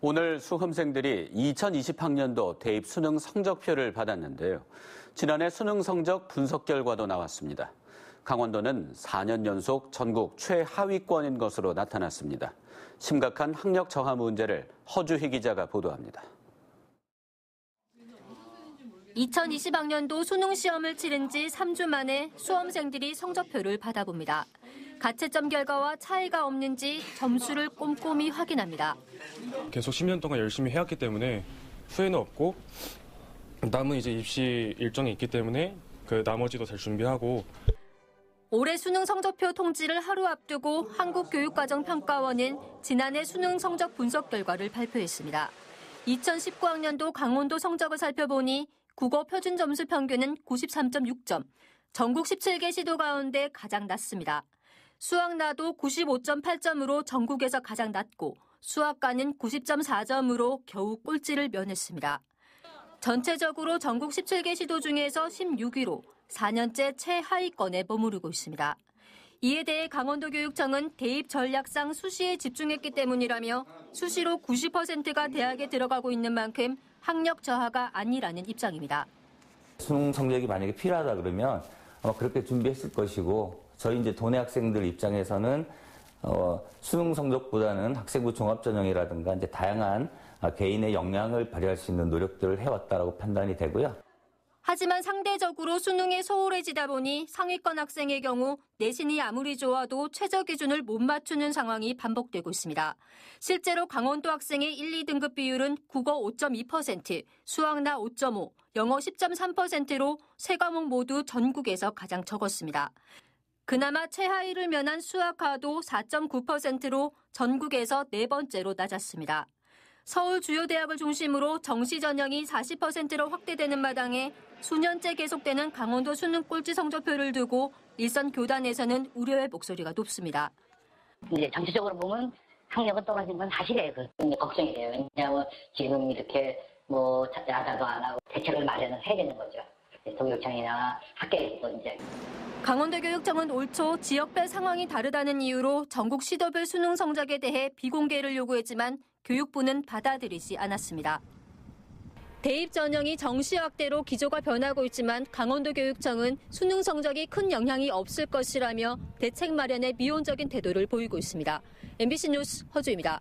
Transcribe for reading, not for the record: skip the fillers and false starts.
오늘 수험생들이 2020학년도 대입 수능 성적표를 받았는데요. 지난해 수능 성적 분석 결과도 나왔습니다. 강원도는 4년 연속 전국 최하위권인 것으로 나타났습니다. 심각한 학력 저하 문제를 허주희 기자가 보도합니다. 2020학년도 수능 시험을 치른 지 3주 만에 수험생들이 성적표를 받아봅니다. 가채점 결과와 차이가 없는지 점수를 꼼꼼히 확인합니다. 계속 10년 동안 열심히 해왔기 때문에 후회는 없고 남은 이제 입시 일정이 있기 때문에 그 나머지도 잘 준비하고. 올해 수능 성적표 통지를 하루 앞두고 한국교육과정평가원은 지난해 수능 성적 분석 결과를 발표했습니다. 2019학년도 강원도 성적을 살펴보니 국어 표준 점수 평균은 93.6점, 전국 17개 시도 가운데 가장 낮습니다. 수학나도 95.8점으로 전국에서 가장 낮고 수학과는 90.4점으로 겨우 꼴찌를 면했습니다. 전체적으로 전국 17개 시도 중에서 16위로 4년째 최하위권에 머무르고 있습니다. 이에 대해 강원도교육청은 대입 전략상 수시에 집중했기 때문이라며 수시로 90%가 대학에 들어가고 있는 만큼 학력 저하가 아니라는 입장입니다. 수능 성적이 만약에 필요하다 그러면 아마 그렇게 준비했을 것이고, 저희 이제 도내 학생들 입장에서는 수능 성적보다는 학생부 종합전형이라든가 이제 다양한 개인의 역량을 발휘할 수 있는 노력들을 해왔다라고 판단이 되고요. 하지만 상대적으로 수능에 소홀해지다 보니 상위권 학생의 경우 내신이 아무리 좋아도 최저 기준을 못 맞추는 상황이 반복되고 있습니다. 실제로 강원도 학생의 1, 2등급 비율은 국어 5.2%, 수학나 5.5, 영어 10.3%로 세 과목 모두 전국에서 가장 적었습니다. 그나마 최하위를 면한 수학과도 4.9%로 전국에서 네 번째로 낮았습니다. 서울 주요 대학을 중심으로 정시 전형이 40%로 확대되는 마당에 수년째 계속되는 강원도 수능 꼴찌 성적표를 두고 일선 교단에서는 우려의 목소리가 높습니다. 이제 전체적으로 보면 학력은 떨어진 건 사실이에요. 걱정이 돼요. 왜냐하면 지금 이렇게 야자도 안 하고 대책을 마련을 해야 되는 거죠. 도교육청이나 학계에서도 이제. 강원도교육청은 올 초 지역별 상황이 다르다는 이유로 전국 시도별 수능 성적에 대해 비공개를 요구했지만 교육부는 받아들이지 않았습니다. 대입 전형이 정시 확대로 기조가 변하고 있지만 강원도교육청은 수능 성적이 큰 영향이 없을 것이라며 대책 마련에 미온적인 태도를 보이고 있습니다. MBC 뉴스 허주입니다.